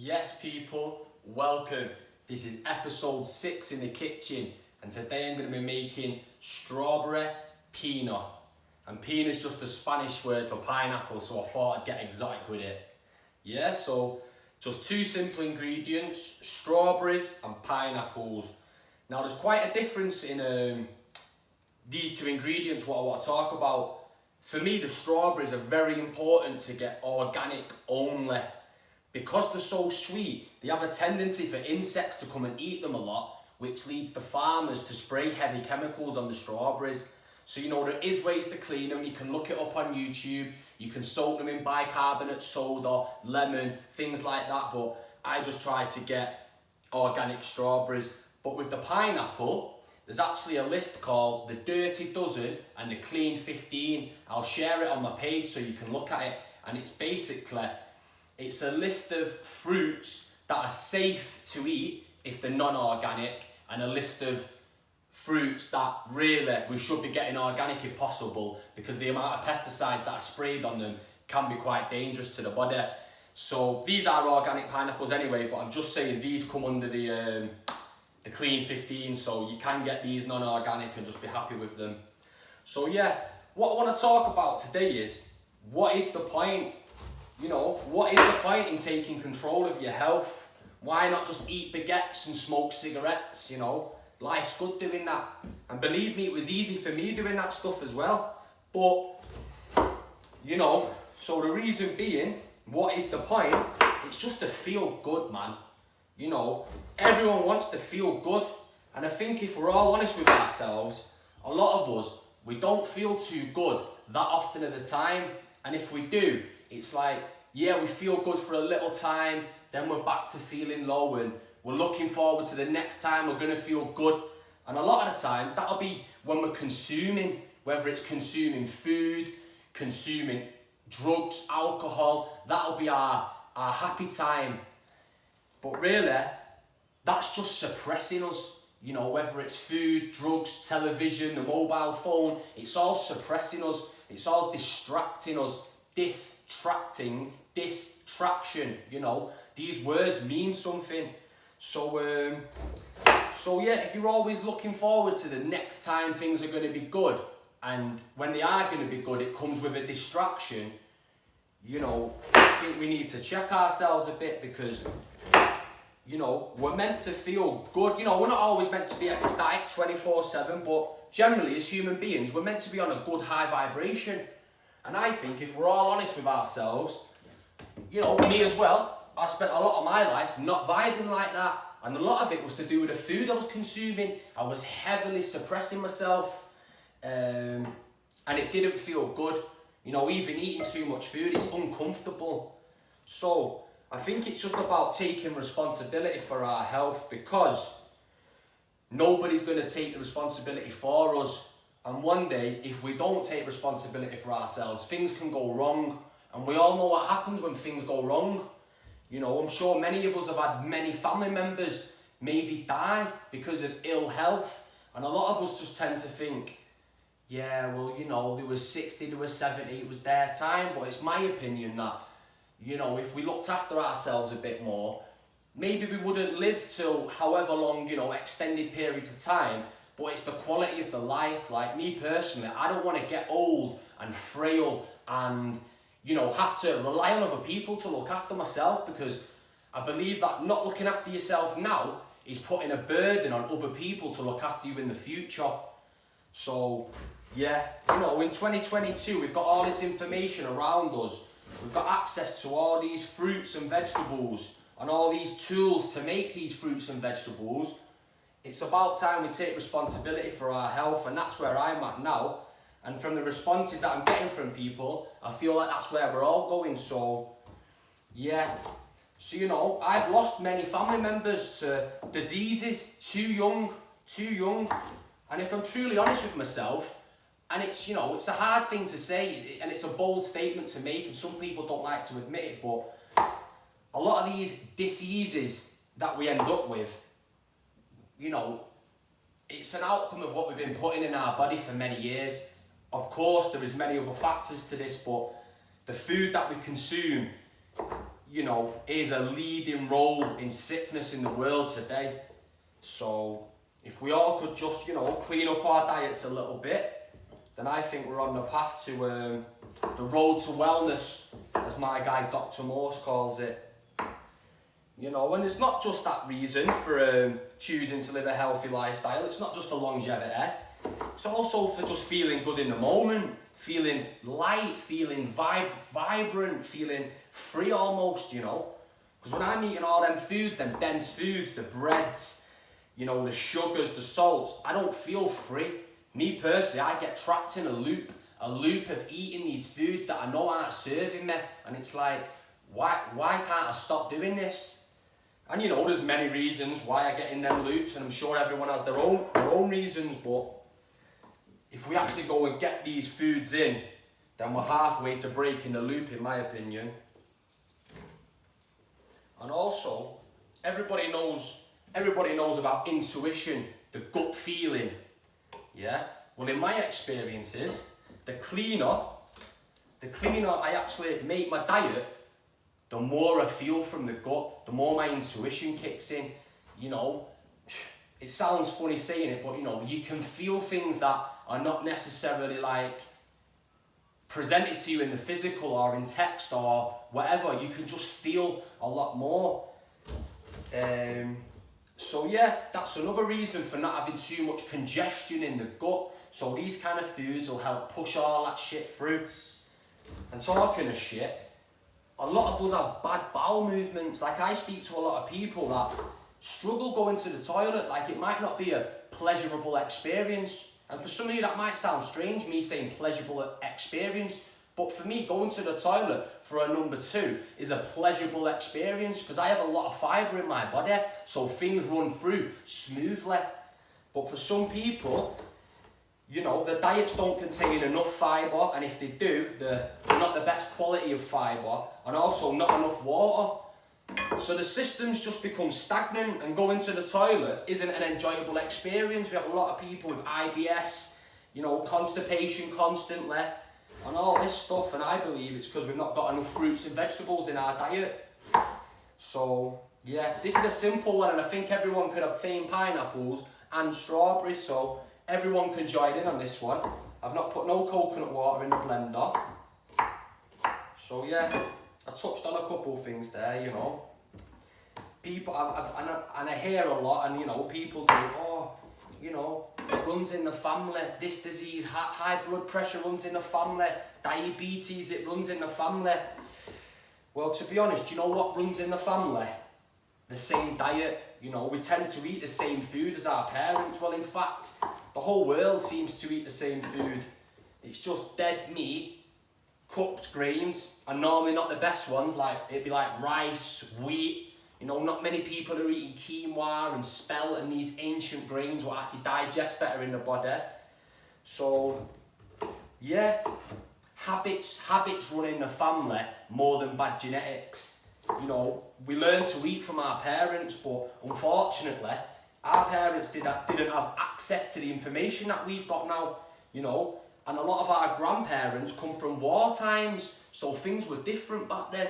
Yes, people, welcome. This is episode 6 in the kitchen, and today I'm going to be making strawberry pina. And pina is just a Spanish word for pineapple, so I thought I'd get exotic with it. Yeah, so just two simple ingredients, strawberries and pineapples. Now there's quite a difference in these two ingredients, what I want to talk about. For me, the strawberries are very important to get organic only. Because they're so sweet, they have a tendency for insects to come and eat them a lot, which leads the farmers to spray heavy chemicals on the strawberries. So there is ways to clean them. You can look it up on YouTube. You can soak them in bicarbonate soda, lemon, things like that. But I just try to get organic strawberries. But with the pineapple, there's actually a list called the Dirty Dozen and the Clean 15. I'll share it on my page so you can look at it. And it's a list of fruits that are safe to eat if they're non-organic, and a list of fruits that really we should be getting organic if possible, because the amount of pesticides that are sprayed on them can be quite dangerous to the body. So these are organic pineapples anyway, but I'm just saying these come under the Clean 15, so you can get these non-organic and just be happy with them. So yeah, what I want to talk about today is, what is the point? What is the point in taking control of your health? Why not just eat baguettes and smoke cigarettes? Life's good doing that. And believe me, it was easy for me doing that stuff as well. But, so the reason being, what is the point? It's just to feel good, man. Everyone wants to feel good. And I think if we're all honest with ourselves, a lot of us, we don't feel too good that often at a time. And if we do, it's like, yeah, we feel good for a little time, then we're back to feeling low, and we're looking forward to the next time we're going to feel good. And a lot of the times, that'll be when we're consuming, whether it's consuming food, consuming drugs, alcohol, that'll be our happy time. But really, that's just suppressing us. Whether it's food, drugs, television, the mobile phone, it's all suppressing us. It's all distracting us. Distraction. These words mean something. So yeah, if you're always looking forward to the next time things are going to be good, and when they are going to be good, it comes with a distraction, I think we need to check ourselves a bit, because we're meant to feel good. We're not always meant to be ecstatic 24/7, but generally as human beings, we're meant to be on a good high vibration. And I think if we're all honest with ourselves, me as well, I spent a lot of my life not vibing like that. And a lot of it was to do with the food I was consuming. I was heavily suppressing myself. And it didn't feel good. Even eating too much food, it's uncomfortable. So I think it's just about taking responsibility for our health, because nobody's going to take the responsibility for us. And one day, if we don't take responsibility for ourselves, things can go wrong. And we all know what happens when things go wrong. I'm sure many of us have had many family members maybe die because of ill health. And a lot of us just tend to think, yeah, well, they were 60, they were 70, it was their time. But it's my opinion that, if we looked after ourselves a bit more, maybe we wouldn't live till however long, extended periods of time. But it's the quality of the life. Like me personally, I don't want to get old and frail and, have to rely on other people to look after myself, because I believe that not looking after yourself now is putting a burden on other people to look after you in the future. So, yeah, in 2022, we've got all this information around us. We've got access to all these fruits and vegetables and all these tools to make these fruits and vegetables. It's about time we take responsibility for our health, and that's where I'm at now. And from the responses that I'm getting from people, I feel like that's where we're all going. So, yeah. So, I've lost many family members to diseases too young. And if I'm truly honest with myself, and it's a hard thing to say, and it's a bold statement to make, and some people don't like to admit it, but a lot of these diseases that we end up with, it's an outcome of what we've been putting in our body for many years. Of course, there is many other factors to this, but the food that we consume, you know, is a leading role in sickness in the world today. So if we all could just, you know, clean up our diets a little bit, then I think we're on the path to the road to wellness, as my guy Dr. Morse calls it. You know, and it's not just that reason for choosing to live a healthy lifestyle. It's not just for longevity. It's also for just feeling good in the moment, feeling light, feeling vibrant, feeling free almost, you know. Because when I'm eating all them foods, them dense foods, the breads, you know, the sugars, the salts, I don't feel free. Me personally, I get trapped in a loop of eating these foods that I know aren't serving me. And it's like, why can't I stop doing this? And you know, there's many reasons why I get in them loops, and I'm sure everyone has their own reasons, but if we actually go and get these foods in, then we're halfway to breaking the loop, in my opinion. And also, everybody knows about intuition, the gut feeling. Yeah? Well, in my experiences, the cleaner I actually make my diet, the more I feel from the gut, the more my intuition kicks in. You know, it sounds funny saying it, but you know, you can feel things that are not necessarily like presented to you in the physical or in text or whatever. You can just feel a lot more. So yeah, that's another reason for not having too much congestion in the gut. So these kind of foods will help push all that shit through. And talking of shit, a lot of us have bad bowel movements. Like, I speak to a lot of people that struggle going to the toilet. Like, it might not be a pleasurable experience. And for some of you that might sound strange, me saying pleasurable experience. But for me, going to the toilet for a number 2 is a pleasurable experience, because I have a lot of fibre in my body, so things run through smoothly. But for some people, you know, the diets don't contain enough fibre, and if they do, they're not the best quality of fibre, and also not enough water. So the systems just become stagnant, and going to the toilet isn't an enjoyable experience. We have a lot of people with IBS, you know, constipation constantly, and all this stuff, and I believe it's because we've not got enough fruits and vegetables in our diet. So yeah, this is a simple one, and I think everyone could obtain pineapples and strawberries, so everyone can join in on this one. I've not put no coconut water in the blender. So yeah, I touched on a couple of things there, you know. People, I hear a lot, and you know, people do, oh, you know, it runs in the family, this disease, high blood pressure runs in the family, diabetes, it runs in the family. Well, to be honest, do you know what runs in the family? The same diet. You know, we tend to eat the same food as our parents. Well, in fact, the whole world seems to eat the same food. It's just dead meat, cooked grains, and normally not the best ones. Like, it'd be like rice, wheat. You know, not many people are eating quinoa and spelt and these ancient grains will actually digest better in the body. So, yeah, habits run in the family more than bad genetics. You know, we learn to eat from our parents, but unfortunately, our parents didn't have access to the information that we've got now, you know, and a lot of our grandparents come from war times, so things were different back then.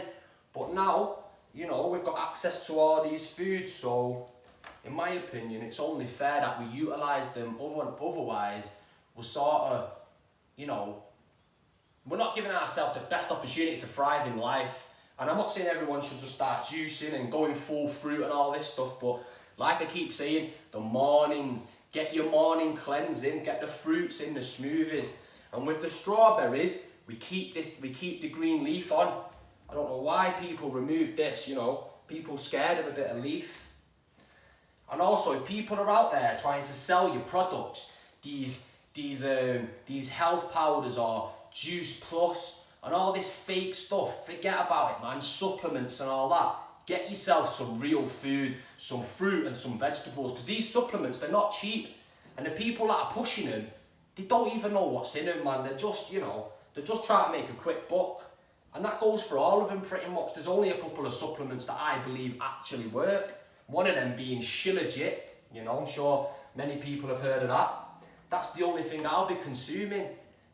But now, you know, we've got access to all these foods, so in my opinion, it's only fair that we utilise them. Otherwise, we're sort of, you know, we're not giving ourselves the best opportunity to thrive in life. And I'm not saying everyone should just start juicing and going full fruit and all this stuff, but like I keep saying, the mornings, get your morning cleanse in, get the fruits in, the smoothies. And with the strawberries, we keep the green leaf on. I don't know why people remove this, you know, people scared of a bit of leaf. And also, if people are out there trying to sell you products, these health powders or Juice Plus and all this fake stuff, forget about it, man. Supplements and all that. Get yourself some real food, some fruit and some vegetables, because these supplements, they're not cheap. And the people that are pushing them, they don't even know what's in them, man. They're just, you know, they're just trying to make a quick buck. And that goes for all of them pretty much. There's only a couple of supplements that I believe actually work. One of them being Shilajit, you know, I'm sure many people have heard of that. That's the only thing I'll be consuming.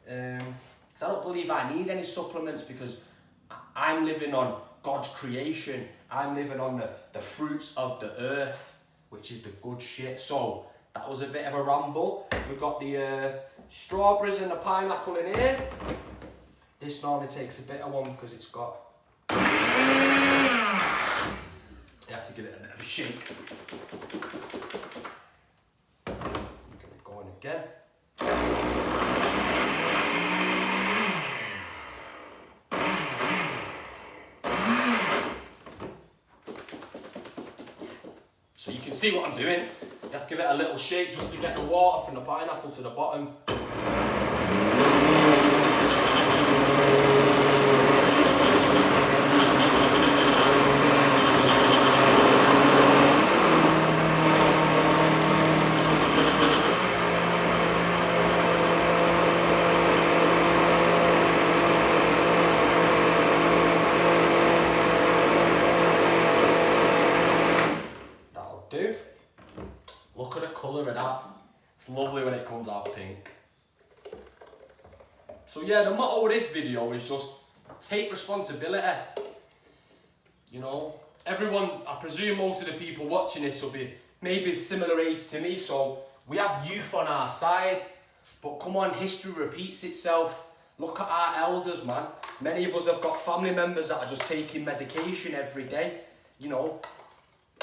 Because I don't believe I need any supplements, because I'm living on God's creation. I'm living on the fruits of the earth, which is the good shit. So that was a bit of a ramble. We've got the strawberries and the pineapple in here. This normally takes a bit of one because it's got... You have to give it a bit of a shake. Get it going again. So you can see what I'm doing. You have to give it a little shake just to get the water from the pineapple to the bottom. Look at the colour of that. It's lovely when it comes out pink. So yeah, the motto of this video is just take responsibility. You know, everyone, I presume most of the people watching this will be maybe similar age to me, so we have youth on our side. But come on, history repeats itself. Look at our elders, man. Many of us have got family members that are just taking medication every day, you know.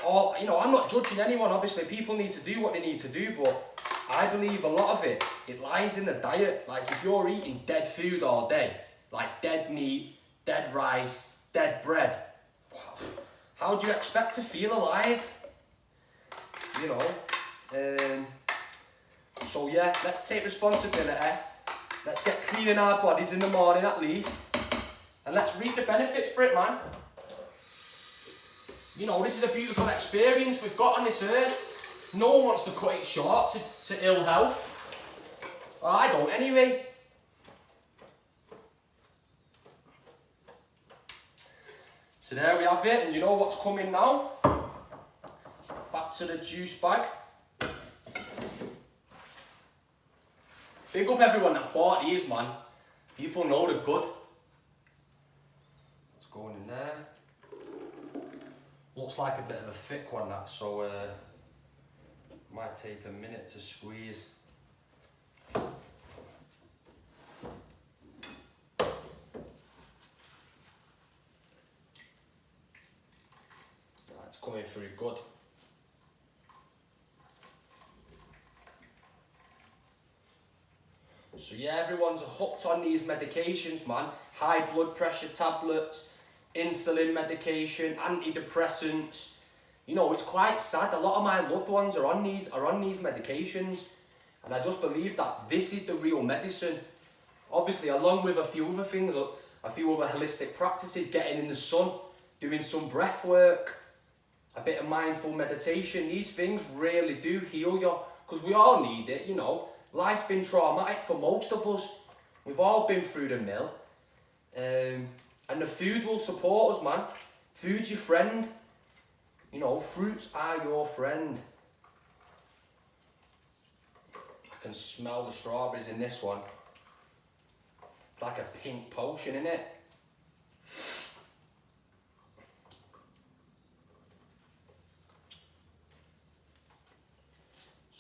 Or, you know, I'm not judging anyone, obviously people need to do what they need to do, but I believe a lot of it lies in the diet. Like if you're eating dead food all day, like dead meat, dead rice, dead bread, how do you expect to feel alive? You know, so yeah, let's take responsibility, let's get cleaning our bodies in the morning at least, and let's reap the benefits for it, man. You know, this is a beautiful experience we've got on this earth. No one wants to cut it short to ill health. Well, I don't anyway. So there we have it, and you know what's coming now? Back to the juice bag. Big up everyone that bought these, man. People know they're good. It's going in there. Looks like a bit of a thick one, that, so might take a minute to squeeze. That's coming through good. So yeah, everyone's hooked on these medications, man. High blood pressure tablets, insulin medication, antidepressants. You know, it's quite sad. A lot of my loved ones are on these medications, and I just believe that this is the real medicine. Obviously, along with a few other things, a few other holistic practices, getting in the sun, doing some breath work, a bit of mindful meditation. These things really do heal you, because we all need it, you know. Life's been traumatic for most of us. We've all been through the mill. And the food will support us, man. Food's your friend. You know, fruits are your friend. I can smell the strawberries in this one. It's like a pink potion, isn't it?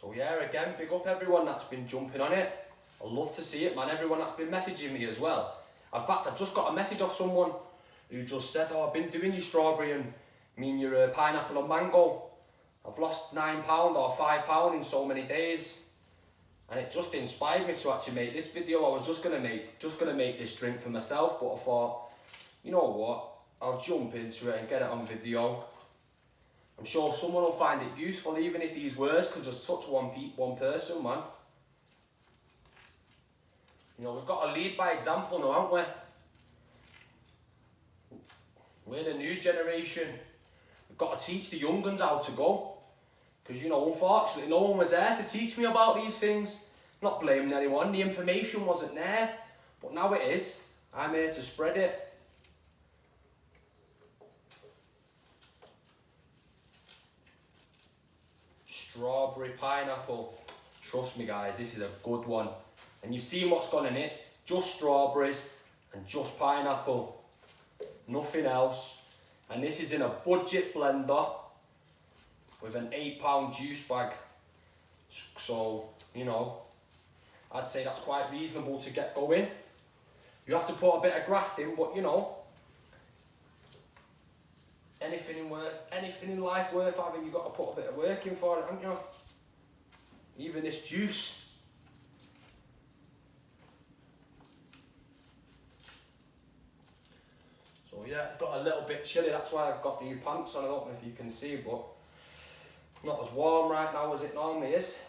So yeah, again, big up everyone that's been jumping on it. I love to see it, man. Everyone that's been messaging me as well. In fact, I just got a message off someone who just said, oh, I've been doing your strawberry and your pineapple and mango. I've lost £9 or £5 in so many days. And it just inspired me to actually make this video. I was just gonna make this drink for myself, but I thought, you know what? I'll jump into it and get it on video. I'm sure someone will find it useful, even if these words could just touch one person, man. You know, we've got to lead by example now, haven't we? We're the new generation. We've got to teach the young ones how to go. Because, you know, unfortunately, no one was there to teach me about these things. Not blaming anyone, the information wasn't there. But now it is. I'm here to spread it. Strawberry pineapple. Trust me, guys, this is a good one. And you've seen what's gone in it. Just strawberries and just pineapple. Nothing else. And this is in a budget blender with an £8 juice bag. So, you know, I'd say that's quite reasonable to get going. You have to put a bit of graft in, but you know, anything in life worth having, you've got to put a bit of work in for it, haven't you? Even this juice. So yeah, it's got a little bit chilly, that's why I've got new pants on. I don't know if you can see, but not as warm right now as it normally is.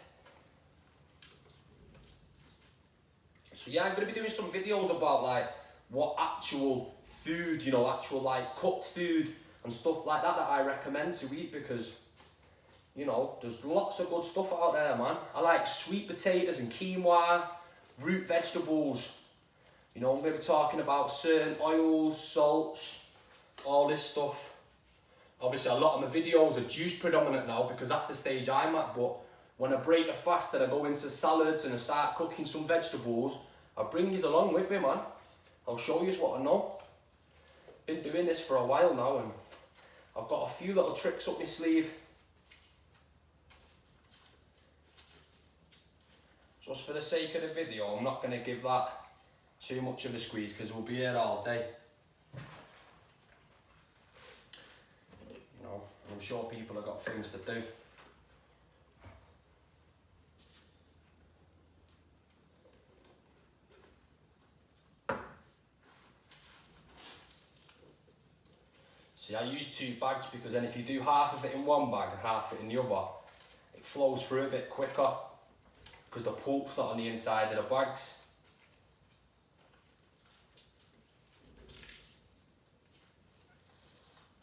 So yeah, I'm going to be doing some videos about like what actual food, you know, actual like cooked food and stuff like that I recommend to eat, because, you know, there's lots of good stuff out there, man. I like sweet potatoes and quinoa, root vegetables. You know, I'm going to be talking about certain oils, salts, all this stuff. Obviously, a lot of my videos are juice predominant now because that's the stage I'm at, but when I break the fast and I go into salads and I start cooking some vegetables, I bring these along with me, man. I'll show you what I know. Been doing this for a while now, and I've got a few little tricks up my sleeve. Just for the sake of the video, I'm not going to give that too much of a squeeze because we'll be here all day. You know, I'm sure people have got things to do. See, I use 2 bags because then if you do half of it in one bag and half it in the other, it flows through a bit quicker because the pulp's not on the inside of the bags.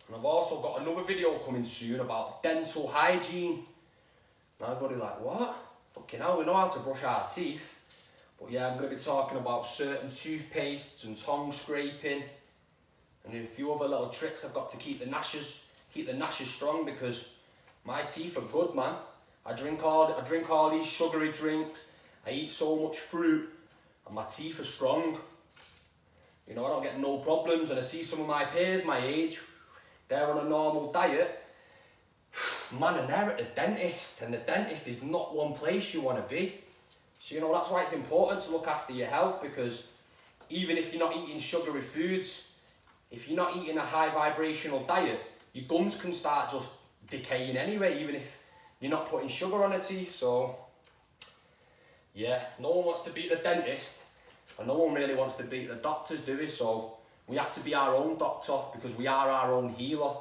And I've also got another video coming soon about dental hygiene. Now everybody like, what? Fucking hell, we know how to brush our teeth. But yeah, I'm going to be talking about certain toothpastes and tongue scraping. And a few other little tricks I've got to keep the gnashes strong, because my teeth are good, man. I drink all these sugary drinks, I eat so much fruit, and my teeth are strong. You know, I don't get no problems, and I see some of my peers my age, they're on a normal diet, man, and they're at the dentist, and the dentist is not one place you want to be. So, you know, that's why it's important to look after your health, because even if you're not eating sugary foods, if you're not eating a high vibrational diet, your gums can start just decaying anyway, even if you're not putting sugar on the teeth. So yeah, no one wants to beat the dentist, and no one really wants to beat the doctors, do we? So we have to be our own doctor, because we are our own healer.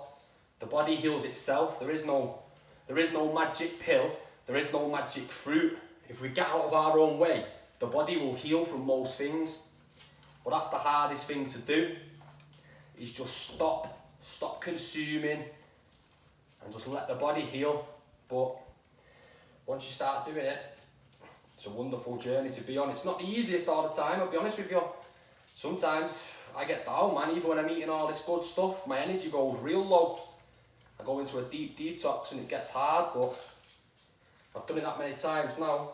The body heals itself. There is no magic pill, there is no magic fruit. If we get out of our own way, the body will heal from most things. But that's the hardest thing to do, is just stop consuming and just let the body heal. But once you start doing it, it's a wonderful journey to be on. It's not the easiest all the time, I'll be honest with you. Sometimes I get down, man, even when I'm eating all this good stuff, my energy goes real low. I go into a deep detox and it gets hard, but I've done it that many times now.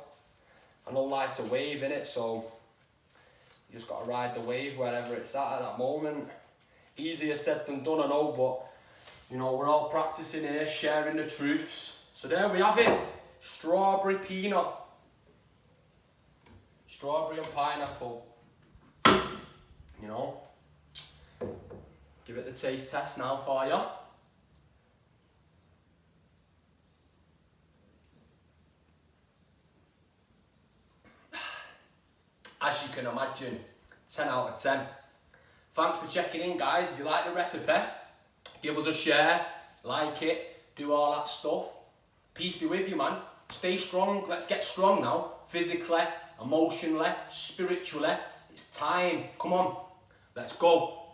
I know life's a wave, innit, so you just got to ride the wave wherever it's at that moment. Easier said than done, I know, but you know, we're all practicing here, sharing the truths. So there we have it, strawberry peanut, strawberry and pineapple. You know, give it the taste test now for you. As you can imagine, 10 out of 10. Thanks for checking in, guys. If you like the recipe, give us a share, like it, do all that stuff. Peace be with you, man. Stay strong. Let's get strong now. Physically, emotionally, spiritually. It's time. Come on. Let's go.